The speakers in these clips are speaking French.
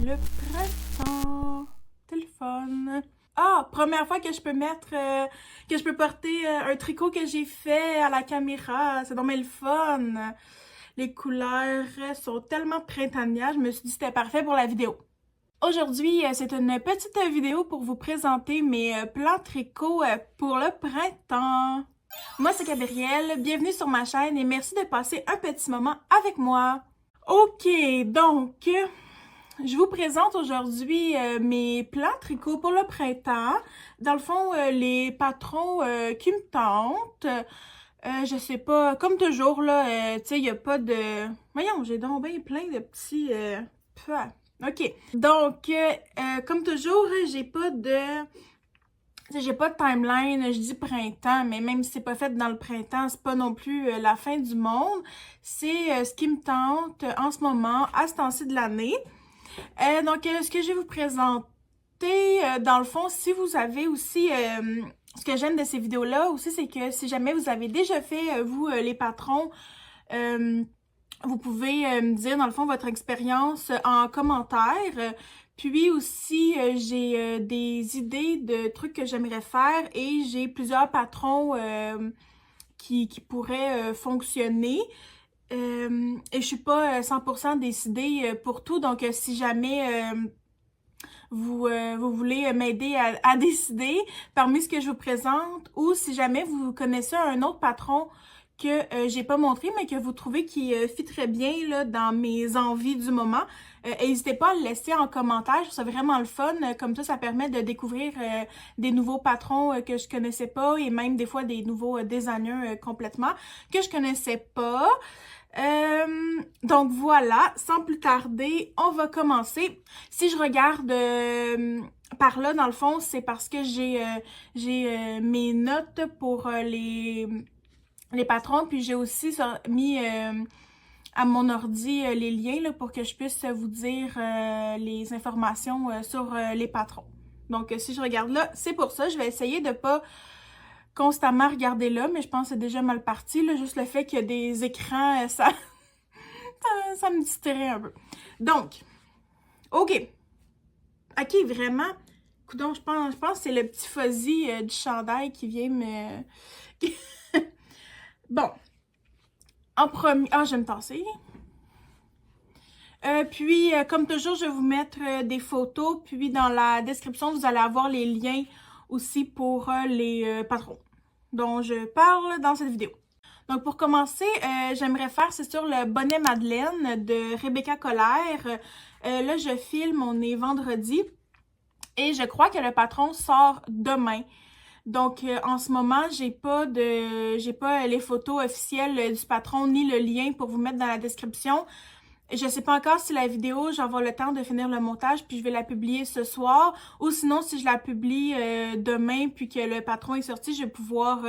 le printemps. Téléphone. Ah, première fois que je peux mettre, que je peux porter un tricot que j'ai fait à la caméra. C'est donc le fun. Les couleurs sont tellement printanières. Je me suis dit que c'était parfait pour la vidéo. Aujourd'hui, c'est une petite vidéo pour vous présenter mes plans tricot pour le printemps. Moi, c'est Gabrielle. Bienvenue sur ma chaîne et merci de passer un petit moment avec moi. Ok, donc... je vous présente aujourd'hui mes plans tricot pour le printemps. Dans le fond, les patrons qui me tentent. Je sais pas, comme toujours, là, tu sais, il n'y a pas de... Voyons, j'ai donc bien plein de petits... OK. Donc, comme toujours, j'ai pas de... J'ai pas de timeline, je dis printemps, mais même si c'est pas fait dans le printemps, c'est pas non plus la fin du monde. C'est ce qui me tente en ce moment, à ce temps-ci de l'année. Donc, ce que je vais vous présenter, dans le fond, si vous avez aussi, ce que j'aime de ces vidéos-là aussi, c'est que si jamais vous avez déjà fait, vous, les patrons, vous pouvez me dire, dans le fond, votre expérience en commentaire. Puis aussi, j'ai des idées de trucs que j'aimerais faire et j'ai plusieurs patrons qui pourraient fonctionner. Et je suis pas 100% décidée pour tout, donc si jamais vous voulez m'aider à décider parmi ce que je vous présente, ou si jamais vous connaissez un autre patron que j'ai pas montré, mais que vous trouvez qui fit très bien là, dans mes envies du moment, n'hésitez pas à le laisser en commentaire, je trouve ça vraiment le fun, comme ça permet de découvrir des nouveaux patrons que je connaissais pas, et même des fois des nouveaux designers complètement que je connaissais pas. Donc voilà, sans plus tarder, on va commencer. Si je regarde par là, dans le fond, c'est parce que j'ai mes notes pour les patrons, puis j'ai aussi mis à mon ordi les liens là, pour que je puisse vous dire les informations sur les patrons. Donc si je regarde là, c'est pour ça. Je vais essayer de pas constamment regarder là, mais je pense que c'est déjà mal parti. Là, juste le fait qu'il y a des écrans, ça me distrait un peu. Donc, OK. OK, vraiment. Coudonc, je pense que c'est le petit fuzzy du chandail qui vient me... Bon. En premier... Ah, je vais me tasser. Puis, comme toujours, je vais vous mettre des photos. Puis, dans la description, vous allez avoir les liens aussi pour les patrons dont je parle dans cette vidéo. Donc, pour commencer, j'aimerais faire, c'est sûr, le bonnet Madeleine de Rebecca Colère. Là, je filme, on est vendredi. Et je crois que le patron sort demain. Donc, en ce moment, j'ai pas les photos officielles du patron ni le lien pour vous mettre dans la description. Je sais pas encore si la vidéo, je vais avoir le temps de finir le montage puis je vais la publier ce soir. Ou sinon, si je la publie demain puis que le patron est sorti, je vais pouvoir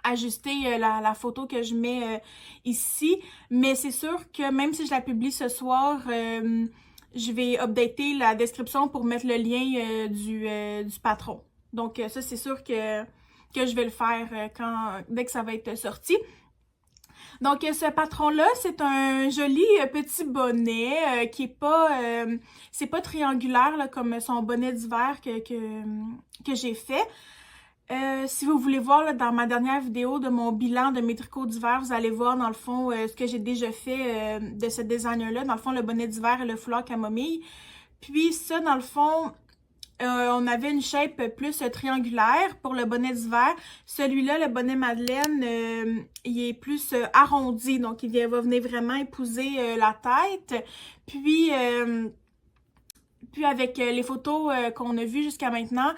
ajuster la photo que je mets ici. Mais c'est sûr que même si je la publie ce soir, je vais updater la description pour mettre le lien du patron. Donc ça, c'est sûr que je vais le faire dès que ça va être sorti. Donc, ce patron-là, c'est un joli petit bonnet qui est pas... c'est pas triangulaire là, comme son bonnet d'hiver que j'ai fait. Si vous voulez voir là, dans ma dernière vidéo de mon bilan de mes tricots d'hiver, vous allez voir dans le fond ce que j'ai déjà fait de ce designer-là. Dans le fond, le bonnet d'hiver et le foulard camomille. Puis ça, dans le fond... on avait une shape plus triangulaire pour le bonnet d'hiver. Celui-là, le bonnet Madeleine, il est plus arrondi. Donc, il va venir vraiment épouser la tête. Puis avec les photos qu'on a vues jusqu'à maintenant,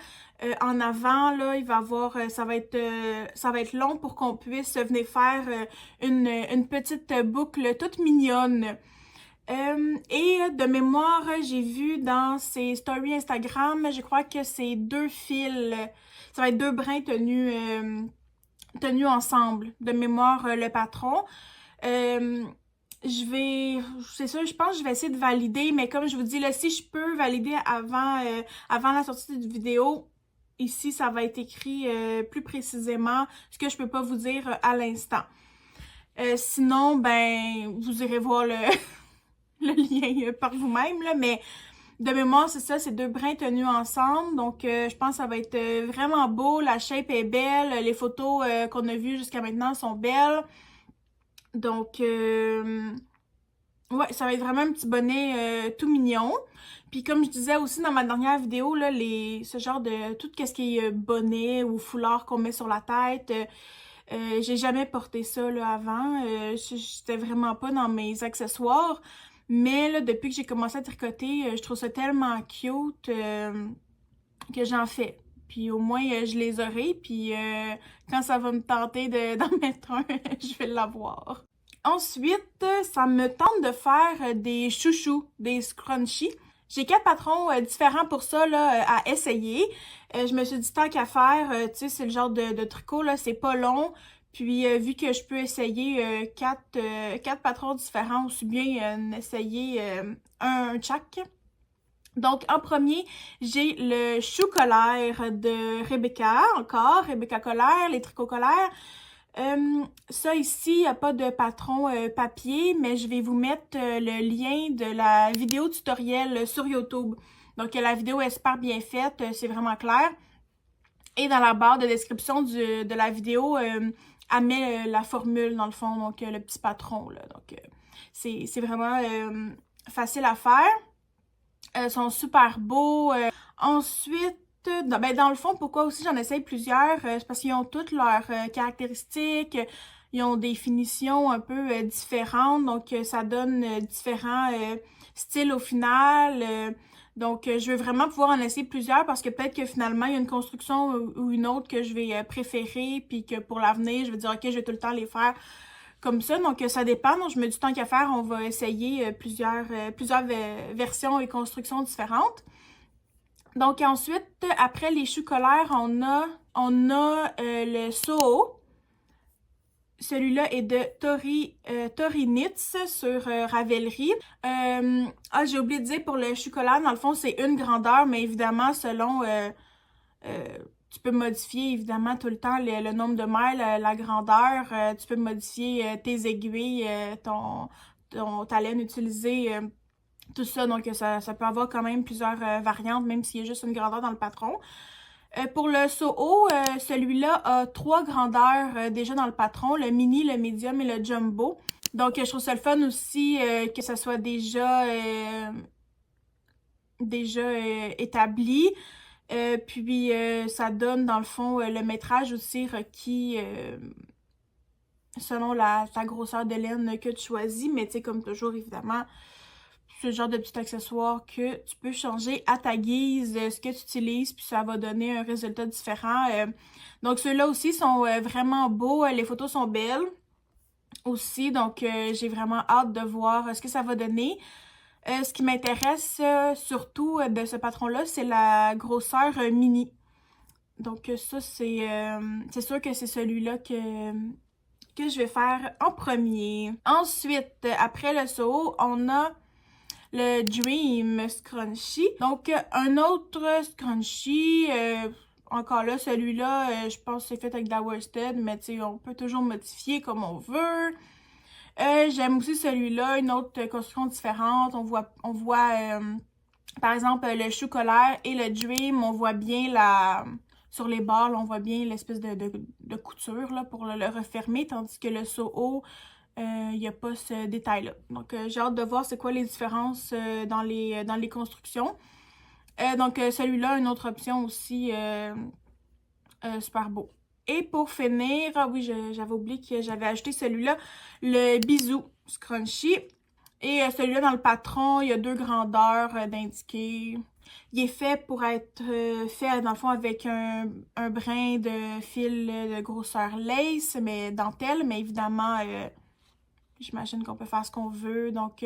en avant, là, il va avoir, ça va être long pour qu'on puisse venir faire une petite boucle toute mignonne. Et de mémoire, j'ai vu dans ses stories Instagram, je crois que c'est 2 fils, ça va être 2 brins tenus ensemble. De mémoire, le patron. C'est ça, je pense que je vais essayer de valider, mais comme je vous dis, là, si je peux valider avant la sortie de vidéo, ici, ça va être écrit plus précisément, ce que je peux pas vous dire à l'instant. Sinon, ben, vous irez voir le lien par vous-même, là, mais de mémoire, c'est ça, c'est 2 brins tenus ensemble, donc je pense que ça va être vraiment beau, la shape est belle, les photos qu'on a vues jusqu'à maintenant sont belles, donc ouais, ça va être vraiment un petit bonnet tout mignon. Puis comme je disais aussi dans ma dernière vidéo, là, ce genre de tout ce qui est bonnet ou foulard qu'on met sur la tête, j'ai jamais porté ça là, avant. J'étais vraiment pas dans mes accessoires. Mais là, depuis que j'ai commencé à tricoter, je trouve ça tellement cute que j'en fais. Puis au moins, je les aurai. Puis quand ça va me tenter d'en mettre un, je vais l'avoir. Ensuite, ça me tente de faire des chouchous, des scrunchies. J'ai 4 patrons différents pour ça là, à essayer. Je me suis dit tant qu'à faire, tu sais, c'est le genre de tricot, là, c'est pas long. Puis vu que je peux essayer 4 patrons différents, aussi bien essayer un chaque. Donc, en premier, j'ai le chou colère de Rebecca, encore, Rebecca Colère, les tricots colères. Ça ici, il n'y a pas de patron papier, mais je vais vous mettre le lien de la vidéo tutoriel sur YouTube. Donc, la vidéo est super bien faite, c'est vraiment clair. Et dans la barre de description de la vidéo, elle met la formule, dans le fond, donc le petit patron, là. Donc, c'est vraiment facile à faire. Ils sont super beaux. Ensuite, dans le fond, pourquoi aussi j'en essaye plusieurs? C'est parce qu'ils ont toutes leurs caractéristiques. Ils ont des finitions un peu différentes. Donc, ça donne différents styles au final. Donc, je veux vraiment pouvoir en essayer plusieurs parce que peut-être que finalement, il y a une construction ou une autre que je vais préférer. Puis que pour l'avenir, je vais dire, OK, je vais tout le temps les faire comme ça, donc ça dépend. Donc, je me dis tant qu'à faire, on va essayer plusieurs versions et constructions différentes. Donc, ensuite, après les choux colères, on a le Soho. Celui-là est de Tori Knits sur Ravelry. J'ai oublié de dire pour le chocolat, dans le fond, c'est une grandeur, mais évidemment, selon... tu peux modifier évidemment tout le temps le nombre de mailles, la grandeur. Tu peux modifier tes aiguilles, ta laine utilisée, tout ça. Donc ça peut avoir quand même plusieurs variantes, même s'il y a juste une grandeur dans le patron. Pour le Soho, celui-là a 3 grandeurs déjà dans le patron, le mini, le medium et le jumbo. Donc je trouve ça le fun aussi que ça soit déjà établi. Puis ça donne dans le fond le métrage aussi requis selon ta grosseur de laine que tu choisis, mais tu sais comme toujours évidemment c'est le genre de petit accessoire que tu peux changer à ta guise ce que tu utilises puis ça va donner un résultat différent. Donc ceux-là aussi sont vraiment beaux, les photos sont belles aussi, donc j'ai vraiment hâte de voir ce que ça va donner. Ce qui m'intéresse surtout de ce patron-là, c'est la grosseur mini. Donc ça, c'est sûr que c'est celui-là que je vais faire en premier. Ensuite, après le Soho, on a le Dream Scrunchie. Donc, un autre scrunchie, encore là, celui-là, je pense que c'est fait avec de la worsted, mais tu sais, on peut toujours modifier comme on veut. J'aime aussi celui-là, une autre construction différente. On voit par exemple, le chou colère et le Dream, on voit bien sur les bords, on voit bien l'espèce de couture là, pour le refermer, tandis que le Soho, il n'y a pas ce détail-là. Donc, j'ai hâte de voir c'est quoi les différences dans les constructions. Donc, celui-là, une autre option aussi super beau. Et pour finir, ah oui, j'avais oublié que j'avais ajouté celui-là, le Bisou Scrunchie. Et celui-là, dans le patron, il y a 2 grandeurs d'indiquer. Il est fait pour être fait, dans le fond, avec un brin de fil de grosseur lace, mais dentelle. Mais évidemment, j'imagine qu'on peut faire ce qu'on veut. Donc,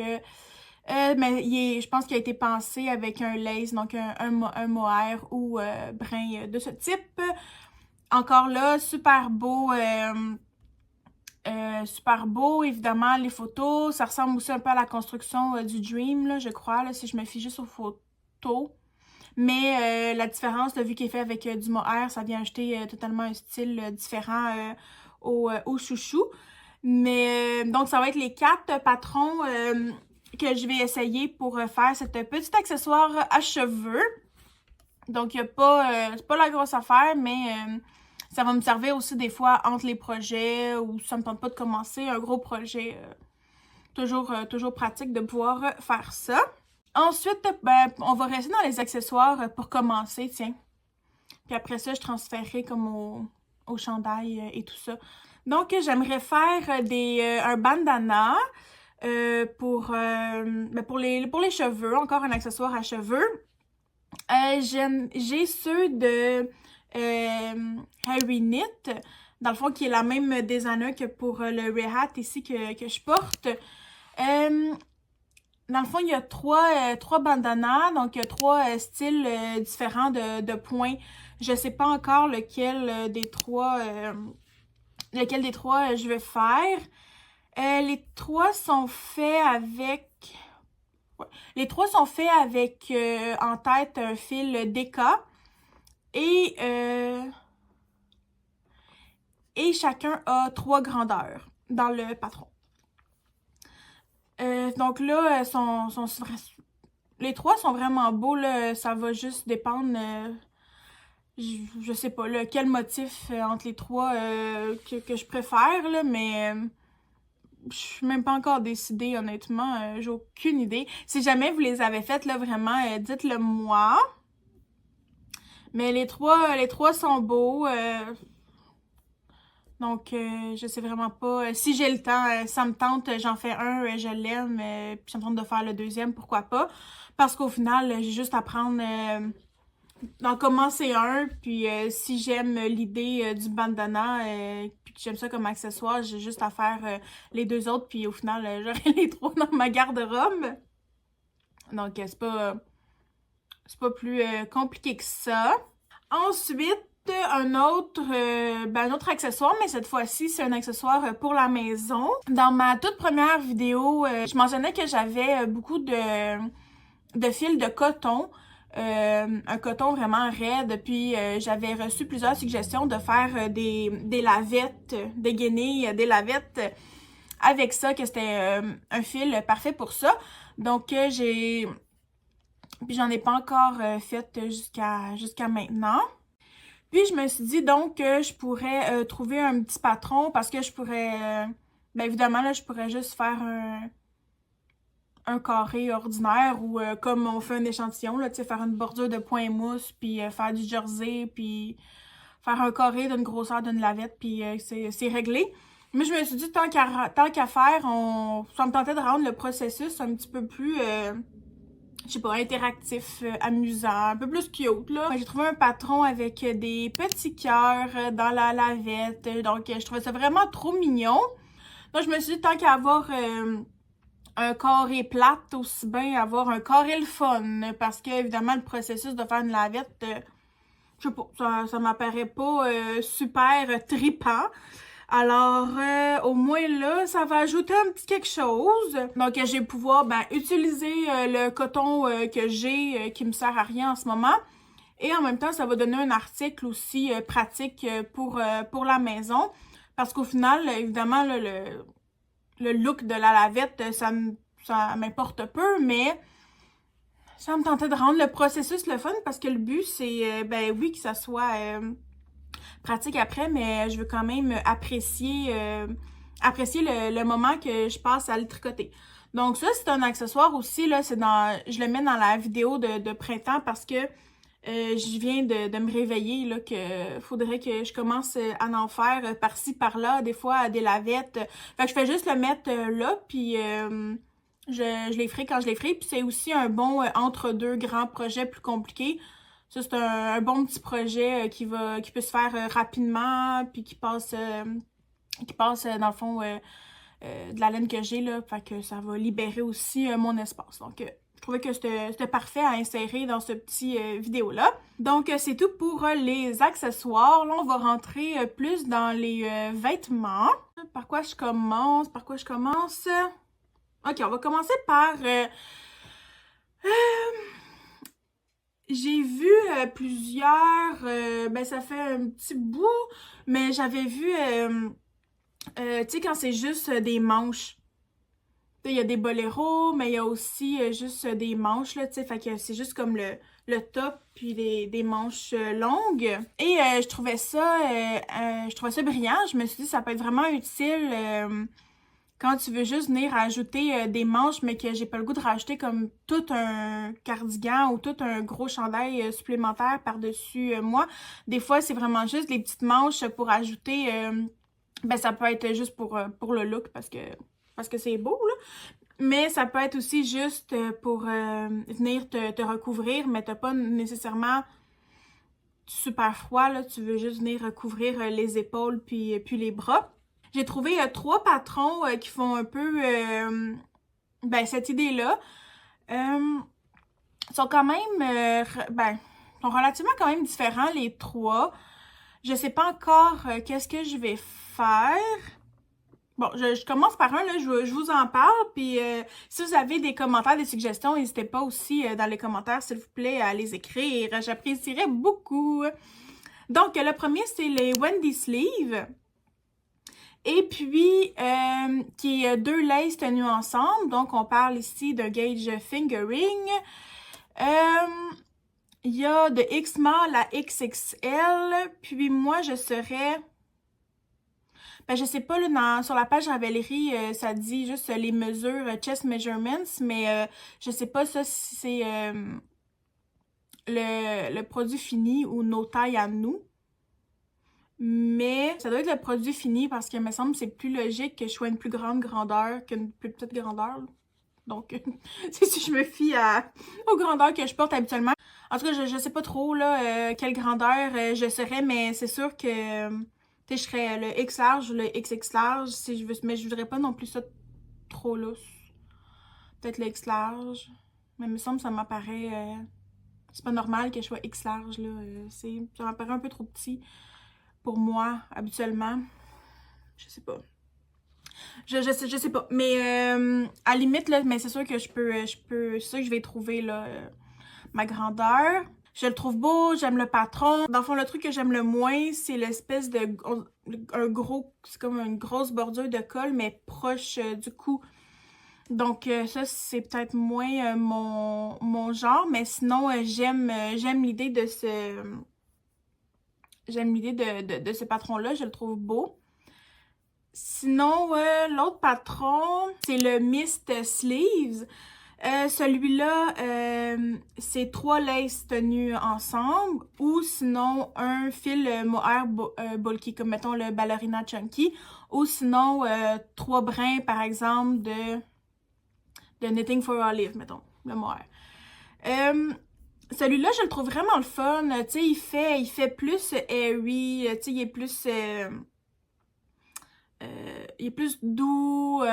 mais je pense qu'il a été pensé avec un lace, donc un mohair ou brin de ce type. Encore là, super beau. Super beau, évidemment, les photos. Ça ressemble aussi un peu à la construction du Dream, là, je crois, là, si je me fie juste aux photos. Mais la différence, là, vu qu'il est fait avec du mohair, ça vient ajouter totalement un style différent au chouchou. Mais donc, ça va être les 4 patrons que je vais essayer pour faire cette petite accessoire à cheveux. Donc, c'est pas la grosse affaire, mais ça va me servir aussi des fois entre les projets ou si ça me tente pas de commencer un gros projet. Toujours pratique de pouvoir faire ça. Ensuite, ben, on va rester dans les accessoires pour commencer, tiens. Puis après ça, je transférerai comme au chandail et tout ça. Donc, j'aimerais faire un bandana pour les cheveux, encore un accessoire à cheveux. J'ai ceux de Harry Knit, dans le fond, qui est la même designer que pour le Rehat ici que je porte. Dans le fond, il y a trois bandanas, donc il y a trois styles différents de points. Je sais pas encore lequel des trois je vais faire. Les trois sont faits avec... Ouais. Les trois sont faits avec en tête un fil DK et chacun a 3 grandeurs dans le patron. Donc là, les trois sont vraiment beaux, là. Ça va juste dépendre, je sais pas, là, quel motif entre les trois que je préfère, là, mais je suis même pas encore décidée, honnêtement. J'ai aucune idée. Si jamais vous les avez faites, là, vraiment, dites-le moi. Mais les trois sont beaux. Donc, je sais vraiment pas. Si j'ai le temps, ça me tente, j'en fais un, je l'aime, puis ça me tente de faire le deuxième, pourquoi pas. Parce qu'au final, j'ai juste à prendre, d'en commencer un, puis si j'aime l'idée du bandana, puis que j'aime ça comme accessoire, j'ai juste à faire les deux autres, puis au final, j'aurai les trois dans ma garde-robe. Donc, c'est pas plus compliqué que ça. Ensuite, un autre accessoire, mais cette fois-ci, c'est un accessoire pour la maison. Dans ma toute première vidéo, je mentionnais que j'avais beaucoup de fils de coton. Un coton vraiment raide, puis j'avais reçu plusieurs suggestions de faire des lavettes, des guenilles, des lavettes avec ça, que c'était un fil parfait pour ça. Donc, puis j'en ai pas encore fait jusqu'à maintenant. Puis je me suis dit donc que je pourrais trouver un petit patron parce que je pourrais, bien évidemment là, je pourrais juste faire un carré ordinaire ou comme on fait un échantillon, là, tu sais, faire une bordure de point mousse, puis faire du jersey, puis faire un carré d'une grosseur d'une lavette, puis c'est réglé. Mais je me suis dit, tant qu'à faire, ça me tentait de rendre le processus un petit peu plus... je sais pas, interactif, amusant, un peu plus cute, là. J'ai trouvé un patron avec des petits cœurs dans la lavette, donc je trouvais ça vraiment trop mignon. Donc je me suis dit, tant qu'à avoir un carré plate, aussi bien avoir un carré le fun, parce que, évidemment, le processus de faire une lavette, je sais pas, ça m'apparaît pas super trippant. Alors, au moins là, ça va ajouter un petit quelque chose. Donc, je vais pouvoir utiliser le coton que j'ai, qui me sert à rien en ce moment. Et en même temps, ça va donner un article aussi pratique pour la maison. Parce qu'au final, évidemment, là, le look de la lavette, ça m'importe peu, mais ça me tentait de rendre le processus le fun parce que le but, c'est, oui, que ça soit... pratique après, mais je veux quand même apprécier le moment que je passe à le tricoter. Donc ça, c'est un accessoire aussi, là, je le mets dans la vidéo de printemps parce que je viens de me réveiller, là, que faudrait que je commence à en faire par-ci, par-là, des fois des lavettes. Fait que je fais juste le mettre là, puis je les ferai quand je les ferai. Puis c'est aussi un bon entre-deux grands projets plus compliqués. Ça, c'est un bon petit projet qui peut se faire rapidement, puis qui passe dans le fond de la laine que j'ai, là, fait que ça va libérer aussi mon espace. Donc, je trouvais que c'était parfait à insérer dans ce petit vidéo-là. Donc, c'est tout pour les accessoires. Là, on va rentrer plus dans les vêtements. Par quoi je commence? Ok, on va commencer par... j'ai vu plusieurs, ça fait un petit bout, mais j'avais vu, tu sais, quand c'est juste des manches. il y a des boléros, mais il y a aussi juste des manches, là, tu sais, fait que c'est juste comme le top, puis des manches longues. Et je trouvais ça brillant. Je me suis dit, ça peut être vraiment utile quand tu veux juste venir ajouter des manches, mais que j'ai pas le goût de rajouter comme tout un cardigan ou tout un gros chandail supplémentaire par-dessus moi. Des fois, c'est vraiment juste des petites manches pour ajouter, ben ça peut être juste pour le look parce que c'est beau, là. Mais ça peut être aussi juste pour venir te recouvrir, mais t'as pas nécessairement super froid, là. Tu veux juste venir recouvrir les épaules puis les bras. J'ai trouvé 3 patrons qui font un peu ben, cette idée-là. Sont quand même sont relativement quand même différents les 3. Je sais pas encore qu'est-ce que je vais faire. Bon, je commence par un, là, je vous en parle, puis si vous avez des commentaires, des suggestions, n'hésitez pas aussi dans les commentaires, s'il vous plaît, à les écrire. J'apprécierais beaucoup. Donc, le premier, c'est les Wendy Sleeve. Et puis, qui est 2 laces tenues ensemble. Donc, on parle ici de gauge fingering. Il y a de X-Small à XXL. Puis, moi, je serais... Ben, je sais pas, là, sur la page Ravelry, ça dit juste les mesures chest measurements. Mais je sais pas ça si c'est le produit fini ou nos tailles à nous. Mais ça doit être le produit fini parce que, il me semble, c'est plus logique que je sois une plus grande grandeur qu'une plus petite grandeur. Donc, si je me fie aux grandeurs que je porte habituellement. En tout cas, je sais pas trop là quelle grandeur je serais, mais c'est sûr que tu sais, je serais le X large ou le XX large si je veux, mais je voudrais pas non plus ça trop lousse. Peut-être le X large. Mais il me semble que ça m'apparaît... c'est pas normal que je sois X large, là. Ça m'apparaît un peu trop petit pour moi, habituellement. Je sais pas. Je sais pas. Mais à la limite, là, mais c'est sûr que c'est sûr que je vais trouver là, ma grandeur. Je le trouve beau, j'aime le patron. Dans le fond, le truc que j'aime le moins, c'est l'espèce de c'est comme une grosse bordure de colle, mais proche du cou. Donc ça, c'est peut-être moins mon genre, mais sinon, j'aime l'idée de ce patron-là, je le trouve beau. Sinon, l'autre patron, c'est le Mist Sleeves. Celui-là, c'est 3 laces tenues ensemble ou sinon un fil mohair bulky, comme mettons le Ballerina Chunky, ou sinon 3 brins, par exemple, de Knitting for Olive, mettons, le mohair. Celui-là, je le trouve vraiment le fun. Tu sais, il fait plus airy, tu sais, il est plus doux.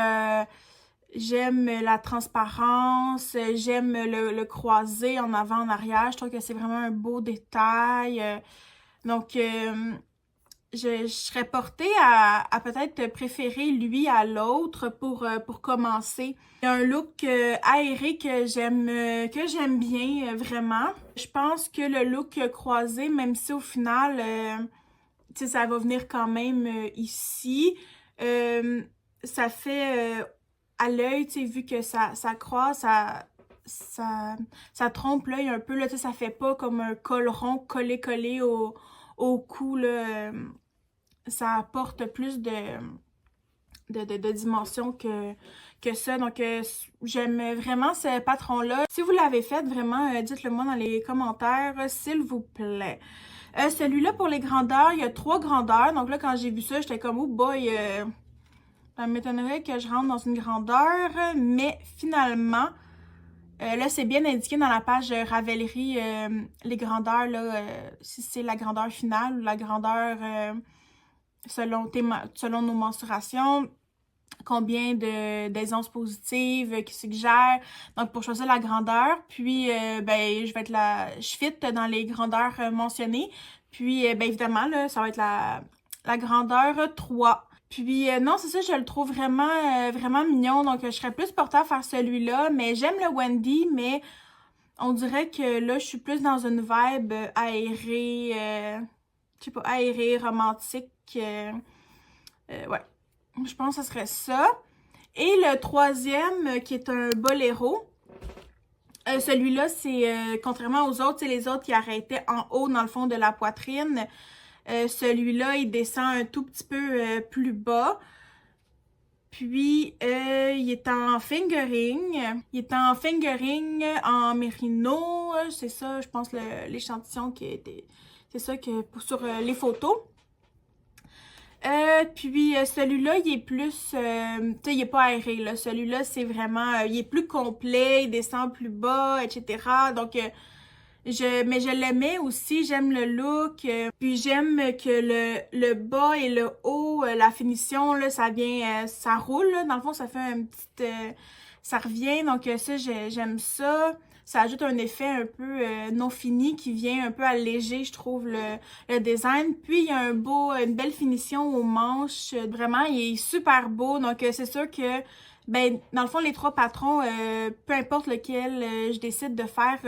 J'aime la transparence, j'aime le croisé en avant, en arrière. Je trouve que c'est vraiment un beau détail. Donc, je serais portée à peut-être préférer lui à l'autre pour commencer. Il y a un look aéré que j'aime bien, vraiment. Je pense que le look croisé, même si au final, tu sais, ça va venir quand même ici, ça fait... à l'œil, tu sais, vu que ça croise, ça trompe l'œil un peu, là, tu sais, ça fait pas comme un col rond collé au cou, là. Ça apporte plus de dimension que ça. Donc, j'aime vraiment ce patron-là. Si vous l'avez fait, vraiment, dites-le moi dans les commentaires, s'il vous plaît. Celui-là, pour les grandeurs, il y a 3 grandeurs. Donc là, quand j'ai vu ça, j'étais comme, oh boy... ça m'étonnerait que je rentre dans une grandeur, mais finalement, là, c'est bien indiqué dans la page Ravelry, les grandeurs, là, si c'est la grandeur finale ou la grandeur selon nos mensurations, combien d'aisance positive qui suggère. Donc, pour choisir la grandeur, puis, ben, je fit dans les grandeurs mentionnées. Puis, ben, évidemment, là, ça va être la grandeur 3. Puis non, c'est ça, je le trouve vraiment mignon. Donc, je serais plus portée à faire celui-là. Mais j'aime le Wendy, mais on dirait que là, je suis plus dans une vibe aérée, je sais pas, aérée, romantique. Ouais, je pense que ce serait ça. Et le troisième, qui est un boléro. Celui-là, c'est contrairement aux autres, les autres qui arrêtaient en haut dans le fond de la poitrine. Celui-là, il descend un tout petit peu plus bas. Puis, il est en fingering. Il est en fingering en mérino. C'est ça, je pense, l'échantillon qui était... C'est ça que sur les photos. Puis celui-là, il est plus, tu sais, il est pas aéré, là. Celui-là, c'est vraiment, il est plus complet, il descend plus bas, etc. Donc, mais je l'aimais aussi, j'aime le look, puis j'aime que le bas et le haut, la finition, là, ça vient, ça roule, là. Dans le fond, ça fait un petit, ça revient, donc ça, j'aime ça. Ça ajoute un effet un peu non fini qui vient un peu alléger, je trouve, le design. Puis, il y a une belle finition aux manches. Vraiment, il est super beau. Donc, c'est sûr que, ben, dans le fond, les trois patrons, peu importe lequel je décide de faire,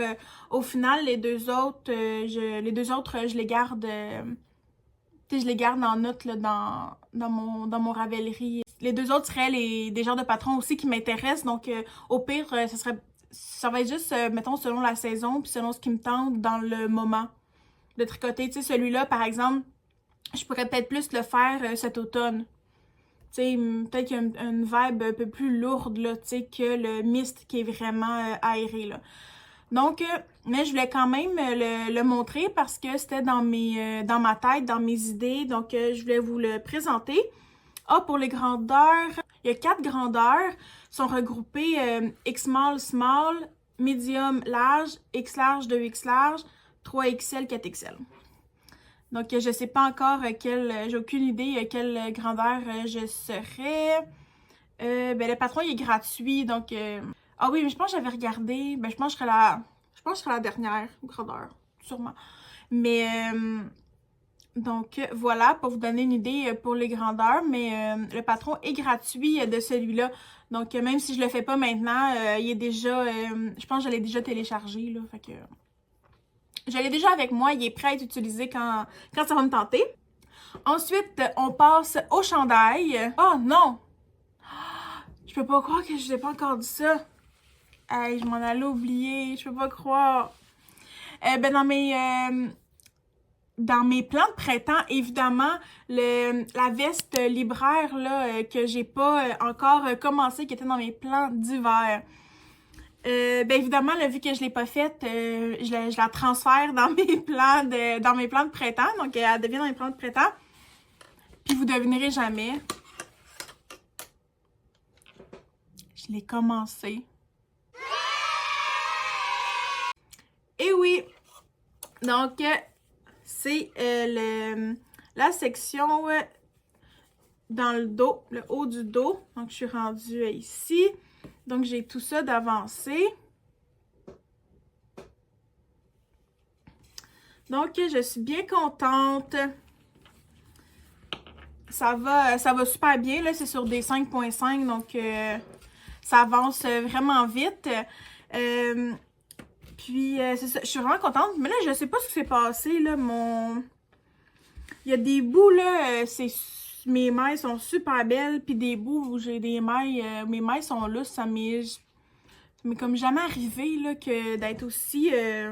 au final, les deux autres, je les garde... je les garde en note là, dans mon Ravelry. Les deux autres seraient des genres de patrons aussi qui m'intéressent. Donc, au pire, ça va être juste, mettons, selon la saison puis selon ce qui me tente dans le moment de tricoter. Tu sais, celui-là, par exemple, je pourrais peut-être plus le faire cet automne. Tu sais, peut-être qu'il y a une vibe un peu plus lourde, là, tu sais, que le mist qui est vraiment aéré, là. Donc, mais je voulais quand même le montrer parce que c'était dans ma tête, dans mes idées. Donc, je voulais vous le présenter. Ah, pour les grandeurs, il y a 4 grandeurs. Sont regroupées X small, small, medium, large, X large, 2X large, 3XL, 4XL. Donc, je sais pas encore j'ai aucune idée quelle grandeur je serais. Ben, le patron, il est gratuit, donc... Ah oui, mais je pense que j'avais regardé. Ben, je pense que je serais la dernière grandeur, sûrement. Mais, donc, voilà, pour vous donner une idée pour les grandeurs. Mais le patron est gratuit de celui-là. Donc, même si je le fais pas maintenant, il est déjà... je pense que je l'ai déjà téléchargé, là. Fait que... je l'ai déjà avec moi. Il est prêt à être utilisé quand ça va me tenter. Ensuite, on passe au chandail. Oh non! Je peux pas croire que je n'ai pas encore dit ça. Hey, je m'en allais oublier. Je peux pas croire. Ben, dans mes plans de printemps, évidemment, la veste libraire là, que j'ai pas encore commencé, qui était dans mes plans d'hiver. Ben évidemment, là, vu que je l'ai pas faite, je la transfère dans mes plans de printemps. Donc, elle devient dans mes plans de printemps. Puis vous devinerez jamais. Je l'ai commencé. Et oui! Donc, c'est la section dans le dos, le haut du dos. Donc, je suis rendue ici. Donc, j'ai tout ça d'avancé. Donc, je suis bien contente. Ça va super bien. Là, c'est sur des 5.5, donc ça avance vraiment vite. Puis, c'est ça, je suis vraiment contente. Mais là, je sais pas ce qui s'est passé, là, il y a des bouts, là, mes mailles sont super belles, puis des bouts où j'ai des mailles, mes mailles sont lousses, ça m'est comme jamais arrivé, là, que d'être aussi, je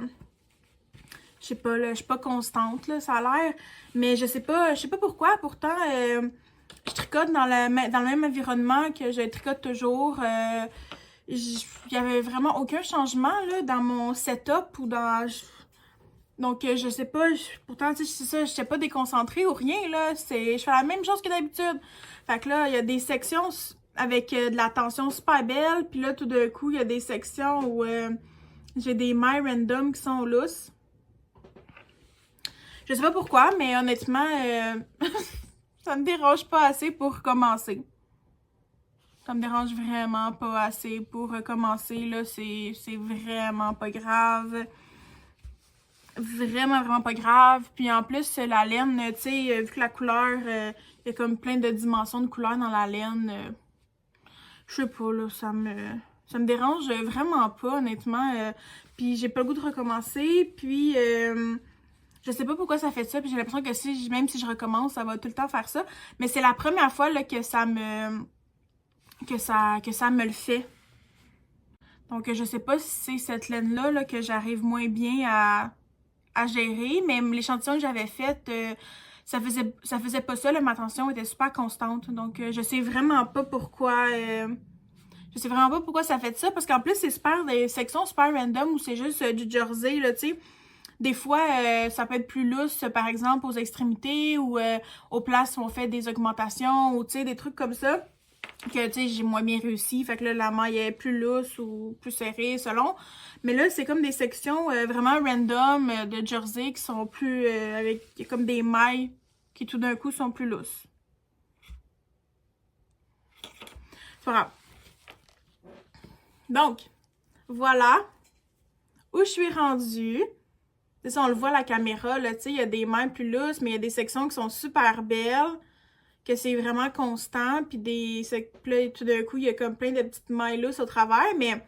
sais pas, là, je suis pas constante, là, ça a l'air, mais je sais pas pourquoi, pourtant, je tricote dans le même environnement que je tricote toujours, il y avait vraiment aucun changement là, dans mon setup ou dans... Donc, je sais pas, pourtant, tu sais, c'est ça, je sais pas déconcentrée ou rien, là, je fais la même chose que d'habitude. Fait que là, il y a des sections avec de la tension super belle, puis là, tout d'un coup, il y a des sections où j'ai des mailles random qui sont lousses. Je sais pas pourquoi, mais honnêtement, ça me dérange pas assez pour commencer. Ça me dérange vraiment pas assez pour recommencer, là, c'est vraiment pas grave. Vraiment, vraiment pas grave. Puis en plus, la laine, tu sais, vu que la couleur, il y a comme plein de dimensions de couleurs dans la laine, je sais pas, là, ça me dérange vraiment pas, honnêtement. Puis j'ai pas le goût de recommencer, puis... je sais pas pourquoi ça fait ça, puis j'ai l'impression que même si je recommence, ça va tout le temps faire ça. Mais c'est la première fois là, que que ça me le fait. Donc, je sais pas si c'est cette laine-là là, que j'arrive moins bien à gérer, mais l'échantillon que j'avais fait, ça faisait pas ça, là, ma tension était super constante. Donc, je sais vraiment pas pourquoi... je sais vraiment pas pourquoi ça fait ça, parce qu'en plus, c'est super des sections super random où c'est juste du jersey, là, tu sais. Des fois, ça peut être plus lousse, par exemple, aux extrémités ou aux places où on fait des augmentations ou, tu sais, des trucs comme ça que, tu sais, j'ai moins bien réussi. Fait que là, la maille est plus lousse ou plus serrée, selon. Mais là, c'est comme des sections vraiment random de jersey qui sont plus... avec comme des mailles qui, tout d'un coup, sont plus lousses. C'est pas grave. Donc, voilà où je suis rendue. C'est ça, on le voit à la caméra, là, tu sais, il y a des mailles plus lousses, mais il y a des sections qui sont super belles, que c'est vraiment constant, puis là, tout d'un coup, il y a comme plein de petites mailles lousses au travers, mais,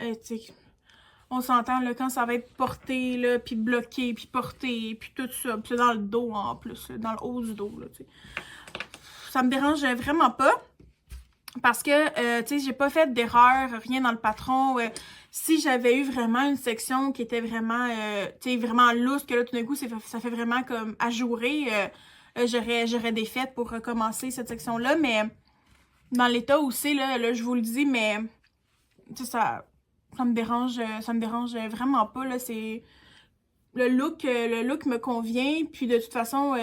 tu sais, on s'entend, là, quand ça va être porté, là, puis bloqué, puis porté, puis tout ça, puis c'est dans le dos, en plus, là, dans le haut du dos, là, tu sais. Ça me dérange vraiment pas. Parce que, tu sais, j'ai pas fait d'erreur, rien dans le patron. Si j'avais eu vraiment une section qui était vraiment, tu sais, vraiment lousse, que là, tout d'un coup, ça fait vraiment comme ajourer, j'aurais des fêtes pour recommencer cette section-là. Mais dans l'état où c'est, là, je vous le dis, mais, tu sais, ça me dérange vraiment pas, là. C'est... le look me convient, puis de toute façon...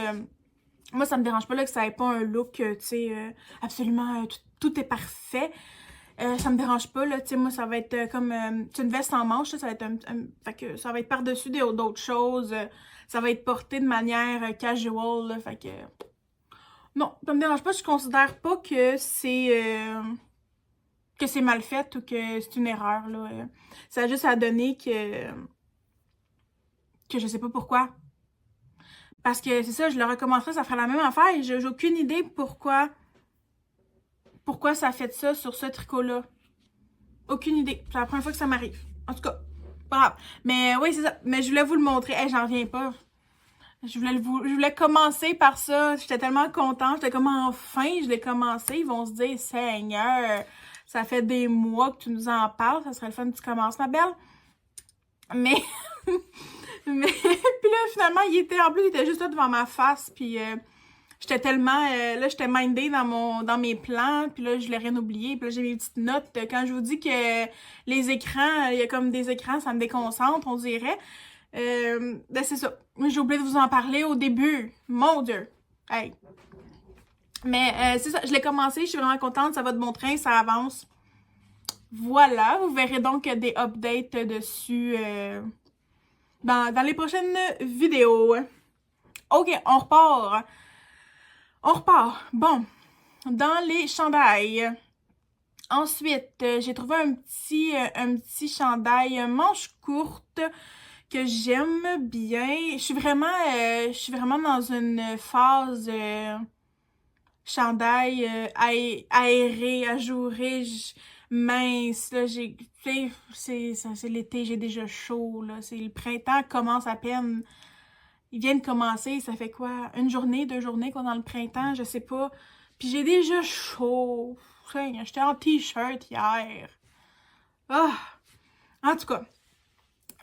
moi, ça me dérange pas là, que ça ait pas un look, tu sais, absolument, tout est parfait. Ça me dérange pas, là, tu sais, moi, ça va être comme c'est une veste en manche, là, ça va être fait que ça va être par-dessus d'autres choses. Ça va être porté de manière casual, là, fait que... non, ça me dérange pas, je considère pas que c'est mal fait ou que c'est une erreur, là. Ça a juste à donner que je sais pas pourquoi. Parce que c'est ça, je le recommencerai, ça fera la même affaire et j'ai aucune idée pourquoi ça a fait ça sur ce tricot-là. Aucune idée. C'est la première fois que ça m'arrive. En tout cas, pas grave. Mais oui, c'est ça. Mais je voulais vous le montrer. Hey, j'en reviens pas. Je voulais commencer par ça. J'étais tellement contente. J'étais comme enfin, je l'ai commencé. Ils vont se dire, Seigneur, ça fait des mois que tu nous en parles. Ça serait le fun que tu commences, ma belle. Mais... mais puis là, finalement, il était juste là devant ma face. Puis j'étais tellement... là, j'étais mindée dans mes plans. Puis là, je l'ai rien oublié. Puis là, j'ai mes petites notes. Quand je vous dis que les écrans, il y a comme des écrans, ça me déconcentre, on dirait. Ben c'est ça. J'ai oublié de vous en parler au début. Mon Dieu! Hey! Mais c'est ça, je l'ai commencé. Je suis vraiment contente. Ça va de bon train, ça avance. Voilà. Vous verrez donc des updates dessus... dans les prochaines vidéos. Ok, on repart. Bon, dans les chandails. Ensuite, j'ai trouvé un petit chandail manche courte que j'aime bien. Je suis vraiment dans une phase chandail aéré, ajouré, mince, là, c'est l'été, j'ai déjà chaud, là, c'est le printemps commence à peine, il vient de commencer, ça fait quoi, une journée, 2 journées qu'on est dans le printemps, je sais pas, puis j'ai déjà chaud, j'étais en t-shirt hier, ah, en tout cas,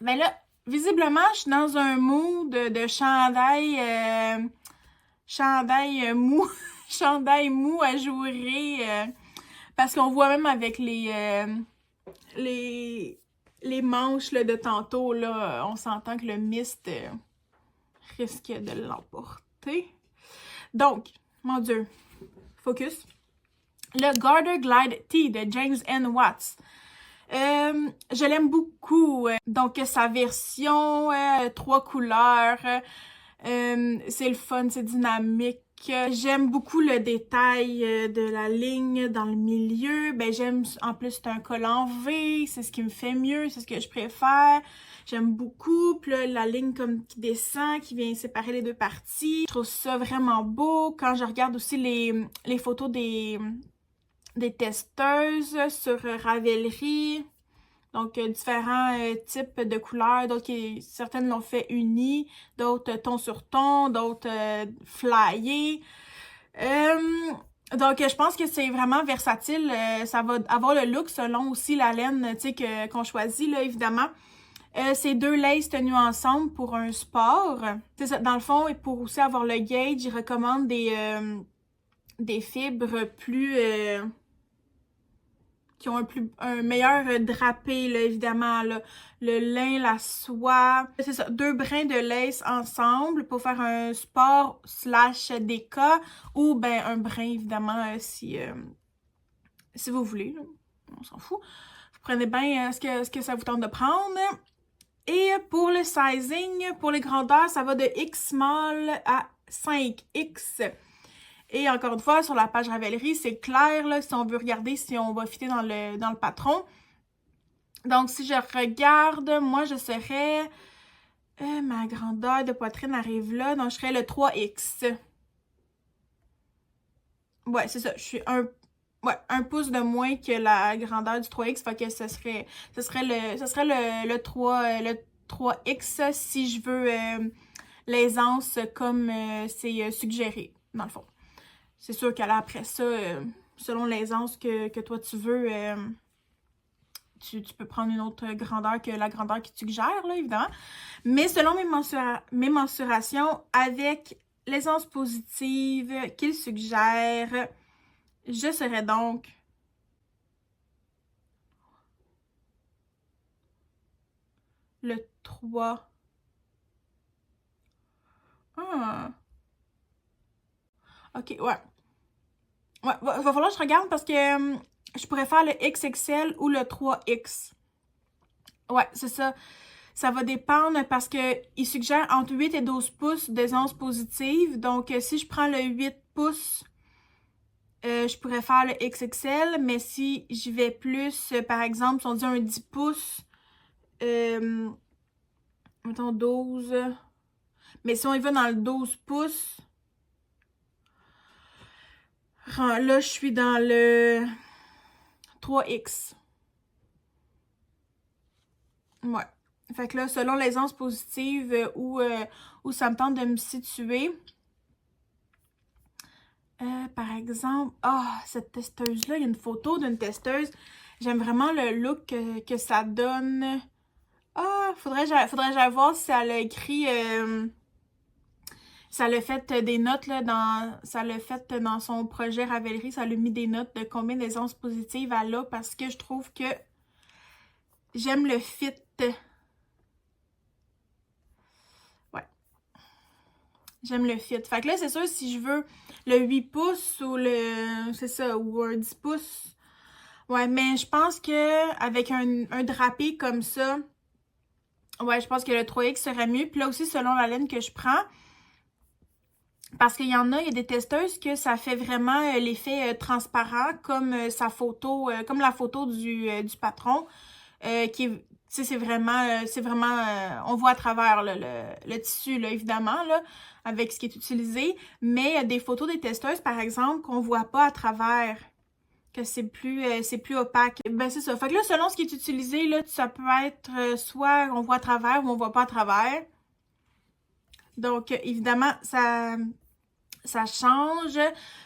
ben là, visiblement, je suis dans un mood de chandail mou, chandail mou ajouré, parce qu'on voit même avec les manches là, de tantôt, là, on s'entend que le mist risque de l'emporter. Donc, mon Dieu, focus. Le Garter Glide Tee de James N. Watts. Je l'aime beaucoup. Donc, sa version 3 couleurs. C'est le fun, c'est dynamique. J'aime beaucoup le détail de la ligne dans le milieu. Ben j'aime, en plus c'est un col en V, c'est ce qui me fait mieux, c'est ce que je préfère. J'aime beaucoup. Puis là, la ligne comme qui descend, qui vient séparer les deux parties. Je trouve ça vraiment beau. Quand je regarde aussi les photos des testeuses sur Ravelry. Donc, différents types de couleurs. D'autres certaines l'ont fait uni, d'autres ton sur ton, d'autres flyés. Donc, je pense que c'est vraiment versatile. Ça va avoir le look selon aussi la laine, tu sais, qu'on choisit, là, évidemment. C'est 2 laces tenues ensemble pour un sport. C'est ça, dans le fond, et pour aussi avoir le gauge, ils recommandent des fibres plus... qui ont un meilleur drapé, là, évidemment, là. Le lin, la soie. C'est ça, 2 brins de lace ensemble pour faire un sport slash déca ou ben un brin, évidemment, si vous voulez, là. On s'en fout. Vous prenez bien ce que ça vous tente de prendre. Et pour le sizing, pour les grandeurs, ça va de X small à 5X. Et encore une fois, sur la page Ravelry, c'est clair, là, si on veut regarder si on va fitter dans le patron. Donc, si je regarde, moi, je serais... ma grandeur de poitrine arrive là, donc je serais le 3X. Ouais, c'est ça, je suis un pouce de moins que la grandeur du 3X, fait que ce serait le 3X si je veux l'aisance comme c'est suggéré, dans le fond. C'est sûr qu'aller après ça, selon l'aisance que toi tu veux, tu peux prendre une autre grandeur que la grandeur qui te suggère, là, évidemment. Mais selon mes mensurations, avec l'aisance positive qu'il suggère, je serais donc le 3. Ah. Ok, ouais. Ouais, va falloir que je regarde parce que je pourrais faire le XXL ou le 3X. Ouais, c'est ça. Ça va dépendre parce que il suggère entre 8 et 12 pouces d'aisance positive. Donc, si je prends le 8 pouces, je pourrais faire le XXL. Mais si j'y vais plus, par exemple, si on dit un 10 pouces, mettons 12. Mais si on y va dans le 12 pouces, là, je suis dans le 3X. Ouais. Fait que là, selon l'aisance positive où ça me tente de me situer. Par exemple, cette testeuse-là, il y a une photo d'une testeuse. J'aime vraiment le look que ça donne. Faudrait que j'aille voir si elle a écrit... ça l'a fait des notes, là, ça l'a fait dans son projet Ravelry. Ça l'a mis des notes de combien d'aisance positive elle a parce que je trouve que j'aime le fit. J'aime le fit. Fait que là, c'est sûr, si je veux le 8 pouces ou c'est ça, ou un 10 pouces. Ouais, mais je pense que avec un drapé comme ça, ouais, je pense que le 3X serait mieux. Puis là aussi, selon la laine que je prends, parce qu'il y en a, il y a des testeuses que ça fait vraiment l'effet transparent, comme sa photo, comme la photo du patron, qui est, tu sais, c'est vraiment, on voit à travers là, le tissu, là, évidemment, là, avec ce qui est utilisé, mais il y a des photos des testeuses, par exemple, qu'on voit pas à travers, que c'est plus opaque. Ben, c'est ça. Fait que là, selon ce qui est utilisé, là, ça peut être soit on voit à travers ou on voit pas à travers. Donc, évidemment, ça change.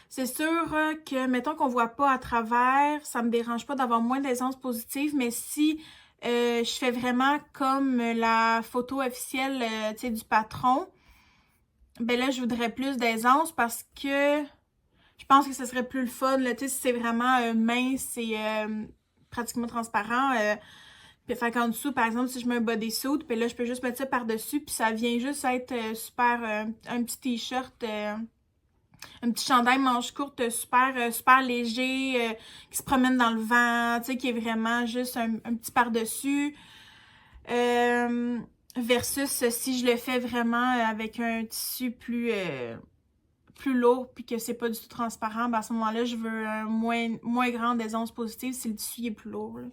C'est sûr que, mettons qu'on voit pas à travers, ça me dérange pas d'avoir moins d'aisance positive, mais si je fais vraiment comme la photo officielle tu sais, du patron, ben là, je voudrais plus d'aisance parce que je pense que ce serait plus le fun. Là, tu sais, si c'est vraiment mince et pratiquement transparent. Puis fait qu'en dessous, par exemple, si je mets un bodysuit, puis là, je peux juste mettre ça par-dessus, puis ça vient juste être super, un petit t-shirt, un petit chandail manche courte super léger, qui se promène dans le vent, tu sais, qui est vraiment juste un petit par-dessus. Versus si je le fais vraiment avec un tissu plus lourd puis que c'est pas du tout transparent, ben à ce moment-là, je veux un moins grande aisance positive si le tissu est plus lourd. Là.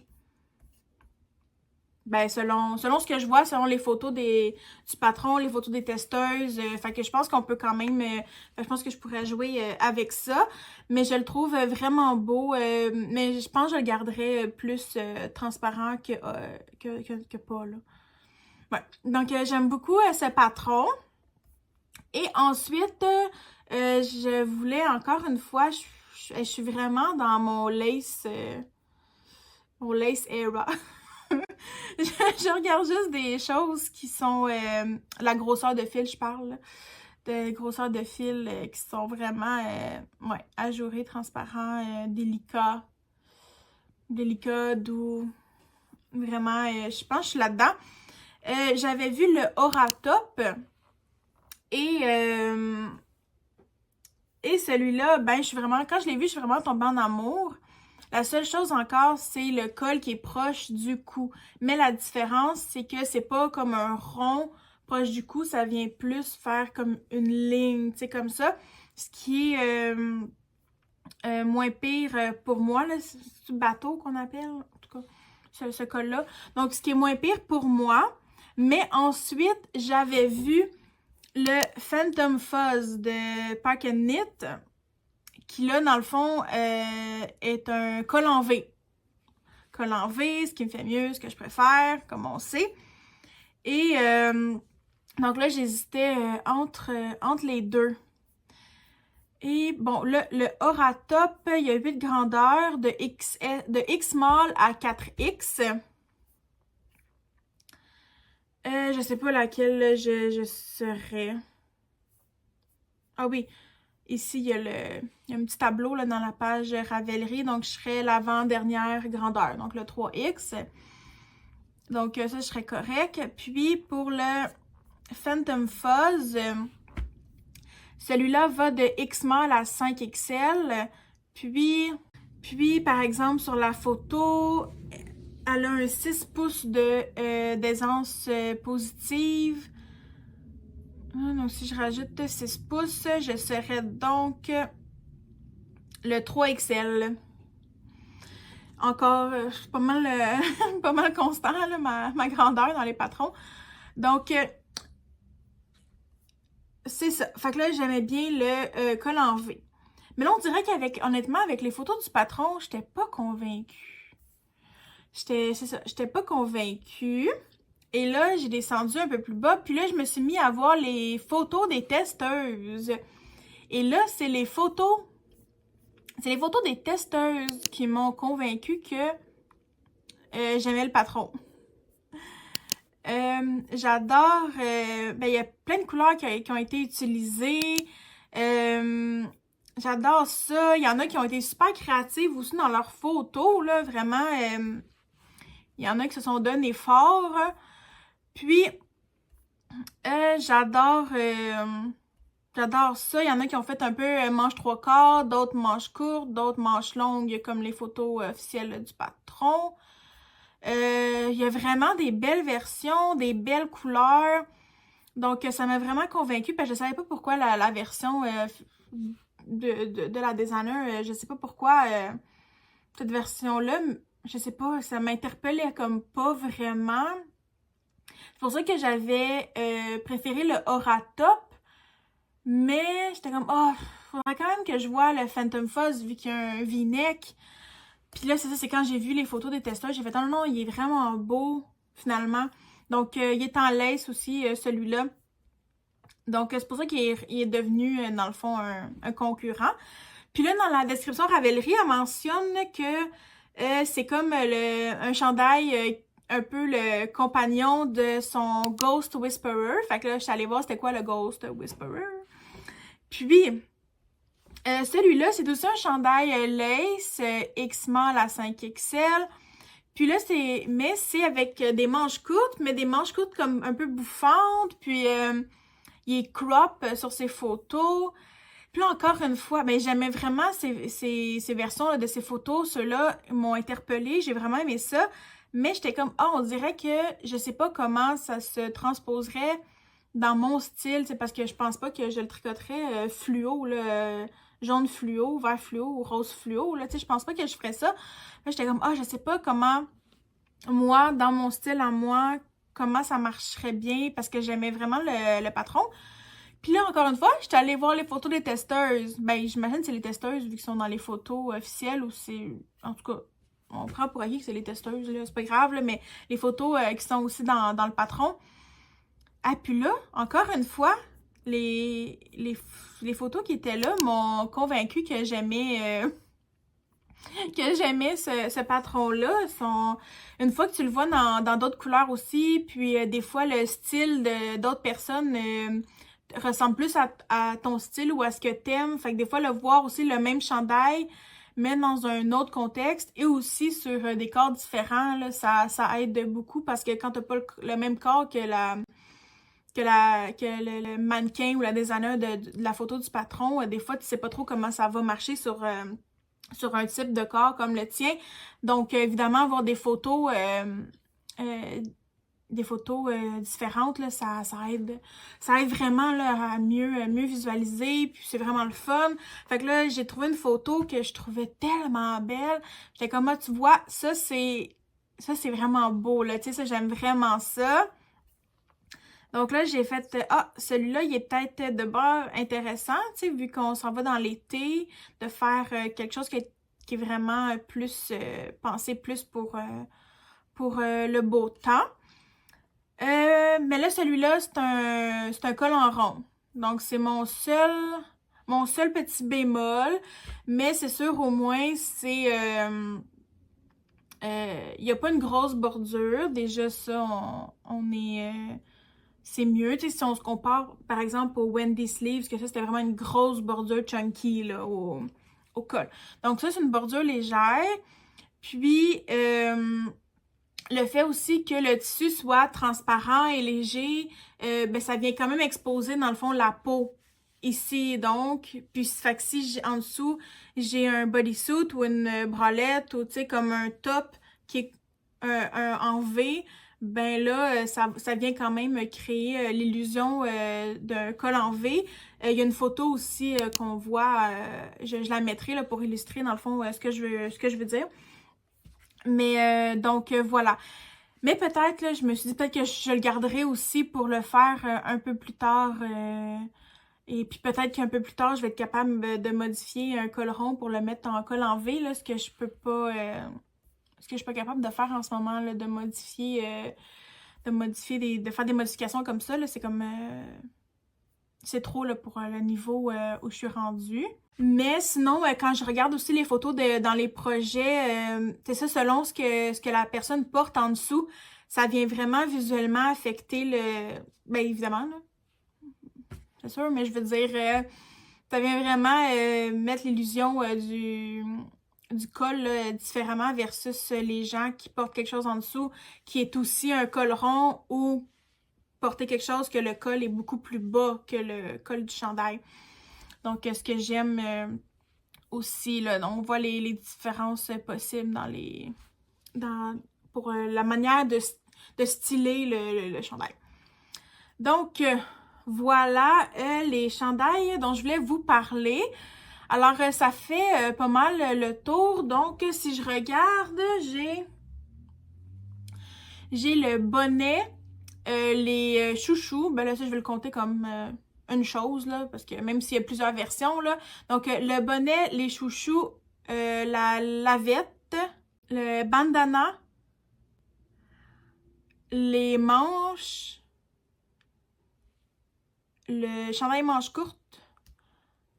Ben, selon ce que je vois, selon les photos du patron, les photos des testeuses, fait que je pense qu'on peut quand même, je pense que je pourrais jouer avec ça, mais je le trouve vraiment beau, mais je pense que je le garderais plus transparent que pas, là. Ouais, donc j'aime beaucoup ce patron. Et ensuite, je voulais encore une fois, je je suis vraiment dans mon lace era. Je regarde juste des choses qui sont la grosseur de fil, je parle, là. De grosseur de fil qui sont vraiment ouais, ajourés, transparents, délicats, doux. Vraiment, je pense que je suis là-dedans. J'avais vu le Aura Top et celui-là, ben, quand je l'ai vu, je suis vraiment tombée en amour. La seule chose encore, c'est le col qui est proche du cou. Mais la différence, c'est que c'est pas comme un rond proche du cou, ça vient plus faire comme une ligne, tu sais, comme ça. Ce qui est moins pire pour moi, là, c'est le bateau qu'on appelle, en tout cas, ce col-là. Donc, ce qui est moins pire pour moi. Mais ensuite, j'avais vu le Phantom Fuzz de Pack and Knit, qui là, dans le fond, est un col en V. Col en V, ce qui me fait mieux, ce que je préfère, comme on sait. Et donc là, j'hésitais entre les deux. Et bon, le Aura Top, il y a 8 grandeurs de X-Small à 4X. Je sais pas laquelle je serais. Ah oui, ici, il y a un petit tableau là, dans la page Ravelry. Donc, je serais l'avant-dernière grandeur. Donc, le 3X. Donc, ça, je serais correct. Puis, pour le Phantom Fuzz, celui-là va de X-Small à 5XL. Puis, par exemple, sur la photo, elle a un 6 pouces d'aisance positive. Donc, si je rajoute 6 pouces, je serais donc le 3XL. Encore, pas mal, pas mal constant, là, ma grandeur dans les patrons. Donc, c'est ça. Fait que là, j'aimais bien le col en V. Mais là, on dirait honnêtement, avec les photos du patron, j'étais pas convaincue. C'est ça, j'étais pas convaincue. Et là, j'ai descendu un peu plus bas. Puis là, je me suis mis à voir les photos des testeuses. Et là, c'est les photos des testeuses qui m'ont convaincue que j'aimais le patron. J'adore... ben, il y a plein de couleurs qui ont été utilisées. J'adore ça. Il y en a qui ont été super créatives aussi dans leurs photos, là. Vraiment, il y en a qui se sont donnés fort. Puis, j'adore ça. Il y en a qui ont fait un peu manche 3/4, d'autres manches courtes, d'autres manches longues, comme les photos officielles du patron. Il y a vraiment des belles versions, des belles couleurs. Donc, ça m'a vraiment convaincue, parce que je savais pas pourquoi la version de la designer, je sais pas pourquoi cette version-là, je sais pas, ça m'interpellait comme pas vraiment. C'est pour ça que j'avais préféré le Aura Top, mais j'étais comme, oh, faudrait quand même que je vois le Phantom Fuzz vu qu'il y a un V-neck. Puis là, c'est ça, c'est quand j'ai vu les photos des testeurs, j'ai fait, oh non, il est vraiment beau, finalement. Donc, il est en lace aussi, celui-là. Donc, c'est pour ça qu'il est devenu, dans le fond, un concurrent. Puis là, dans la description Ravelry, elle mentionne que c'est comme un chandail un peu le compagnon de son Ghost Whisperer. Fait que là, je suis allée voir c'était quoi le Ghost Whisperer. Puis, celui-là, c'est aussi un chandail lace X-Small à 5XL. Puis là, c'est avec des manches courtes, mais des manches courtes comme un peu bouffantes. Puis, il est crop sur ses photos. Puis là, encore une fois, ben, j'aimais vraiment ces versions là, de ces photos. Ceux-là m'ont interpellée. J'ai vraiment aimé ça. Mais j'étais comme, oh, on dirait que je sais pas comment ça se transposerait dans mon style. C'est parce que je pense pas que je le tricoterais fluo, là, jaune fluo, vert fluo ou rose fluo. Là, je pense pas que je ferais ça. Là, j'étais comme, oh, je sais pas comment, moi, dans mon style à moi, comment ça marcherait bien parce que j'aimais vraiment le patron. Puis là, encore une fois, j'étais allée voir les photos des testeuses. Ben, j'imagine que c'est les testeuses vu qu'ils sont dans les photos officielles ou c'est... En tout cas, on prend pour acquis que c'est les testeuses, là. C'est pas grave, là, mais les photos qui sont aussi dans le patron. Ah, puis là, encore une fois, les photos qui étaient là m'ont convaincue que j'aimais ce patron-là. Une fois que tu le vois dans d'autres couleurs aussi, puis des fois le style d'autres personnes ressemble plus à ton style ou à ce que t'aimes. Fait que des fois, le voir aussi le même chandail, mais dans un autre contexte et aussi sur des corps différents, là, ça aide beaucoup parce que quand t'as pas le même corps que le mannequin ou la designer de la photo du patron, des fois, tu sais pas trop comment ça va marcher sur un type de corps comme le tien. Donc, évidemment, avoir des photos différentes, là, ça aide vraiment là, à mieux visualiser, puis c'est vraiment le fun. Fait que là, j'ai trouvé une photo que je trouvais tellement belle. J'étais comme, ah, tu vois, ça c'est vraiment beau, là, tu sais, ça, j'aime vraiment ça. Donc là, j'ai fait, celui-là, il est peut-être de bord intéressant, tu sais, vu qu'on s'en va dans l'été, de faire quelque chose qui est vraiment plus, pensé plus pour le beau temps. Mais là, celui-là, c'est un col en rond. Donc, c'est mon seul petit bémol. Mais c'est sûr, au moins, c'est... il n'y a pas une grosse bordure. Déjà, ça, on est... c'est mieux. Tu sais, si on se compare, par exemple, au Wendy Sleeves, que ça, c'était vraiment une grosse bordure chunky, là, au col. Donc, ça, c'est une bordure légère. Puis... le fait aussi que le tissu soit transparent et léger, ben ça vient quand même exposer dans le fond la peau ici donc. Puis fait que si en dessous j'ai un bodysuit ou une bralette ou tu sais comme un top qui est en V, ben là ça vient quand même créer l'illusion d'un col en V. Il y a une photo aussi qu'on voit, je la mettrai là pour illustrer dans le fond ce que je veux dire. Mais donc voilà. Mais peut-être, là, je me suis dit peut-être que je le garderai aussi pour le faire un peu plus tard. Et puis peut-être qu'un peu plus tard, je vais être capable de modifier un col rond pour le mettre en col en V, là, ce que je peux pas. Ce que je suis pas capable de faire en ce moment, là, de faire des modifications comme ça, là, c'est comme. C'est trop là, pour le niveau où je suis rendue. Mais sinon, quand je regarde aussi les photos dans les projets, c'est ça, selon ce que la personne porte en dessous, ça vient vraiment visuellement affecter le... Ben évidemment, là, c'est sûr, mais je veux dire, ça vient vraiment mettre l'illusion du col là, différemment versus les gens qui portent quelque chose en dessous qui est aussi un col rond ou porter quelque chose que le col est beaucoup plus bas que le col du chandail. Donc, ce que j'aime aussi, là, donc on voit les différences possibles pour la manière de styler le chandail. Donc, voilà les chandails dont je voulais vous parler. Alors, ça fait pas mal le tour. Donc, si je regarde, j'ai le bonnet, les chouchous. Ben là, ça, je vais le compter comme une chose, là, parce que même s'il y a plusieurs versions, là. Donc, le bonnet, les chouchous, la lavette, le bandana, les manches, le chandail manche courte,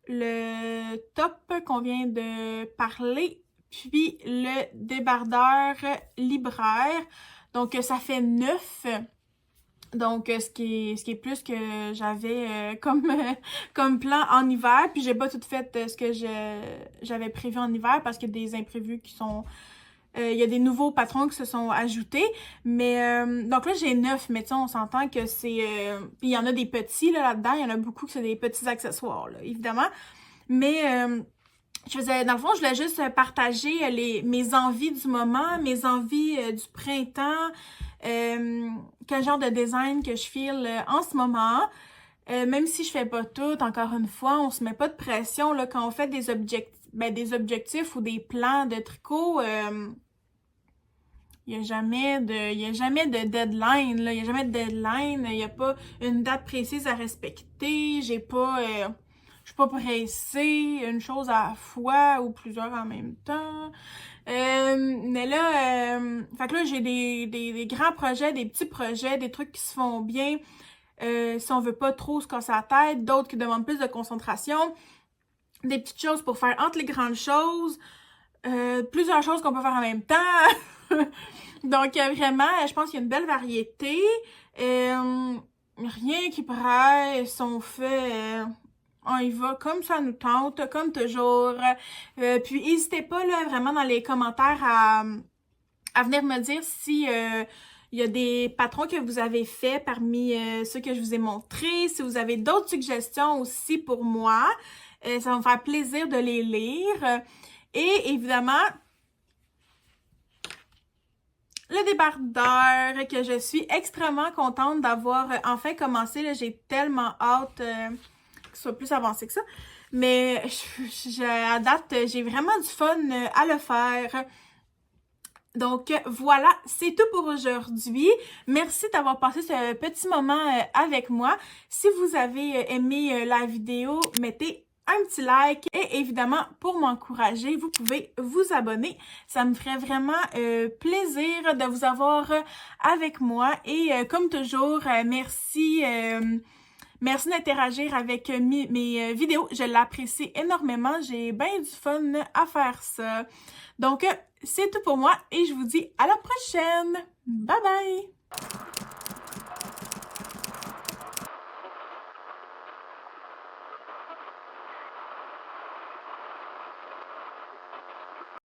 le top qu'on vient de parler, puis le débardeur libraire. Donc, ça fait 9. Donc, ce qui est plus que j'avais comme plan en hiver. Puis, j'ai pas tout fait ce que j'avais prévu en hiver parce qu'il y a des imprévus qui sont... il y a des nouveaux patrons qui se sont ajoutés. Mais, donc là, j'ai 9. Mais tu sais, on s'entend que c'est... puis, il y en a des petits là-dedans. Il y en a beaucoup que c'est des petits accessoires, là, évidemment. Mais... dans le fond, je voulais juste partager mes envies du moment, mes envies du printemps, quel genre de design que je file en ce moment. Même si je fais pas tout, encore une fois, on se met pas de pression là, quand on fait des objectifs ou des plans de tricot. Il n'y a jamais de deadline, là. Il n'y a jamais de deadline. Il n'y a pas une date précise à respecter. Je suis pas pressée, une chose à la fois ou plusieurs en même temps. Mais là, fait que là, j'ai des grands projets, des petits projets, des trucs qui se font bien. si on veut pas trop se casser la tête, d'autres qui demandent plus de concentration, des petites choses pour faire entre les grandes choses, plusieurs choses qu'on peut faire en même temps. Donc, vraiment, je pense qu'il y a une belle variété. Rien qui presse, on fait... on y va comme ça nous tente, comme toujours. Puis, n'hésitez pas, là, vraiment, dans les commentaires à venir me dire si... il y a des patrons que vous avez faits parmi ceux que je vous ai montrés. Si vous avez d'autres suggestions aussi pour moi, ça va me faire plaisir de les lire. Et évidemment, le débardeur que je suis extrêmement contente d'avoir enfin commencé. J'ai tellement hâte qu'il soit plus avancé que ça. Mais à date, j'ai vraiment du fun à le faire. Donc voilà, c'est tout pour aujourd'hui. Merci d'avoir passé ce petit moment avec moi. Si vous avez aimé la vidéo, mettez un petit like et évidemment, pour m'encourager, vous pouvez vous abonner. Ça me ferait vraiment plaisir de vous avoir avec moi et comme toujours, merci d'interagir avec mes vidéos. Je l'apprécie énormément. J'ai bien du fun à faire ça. Donc, c'est tout pour moi et je vous dis à la prochaine. Bye bye!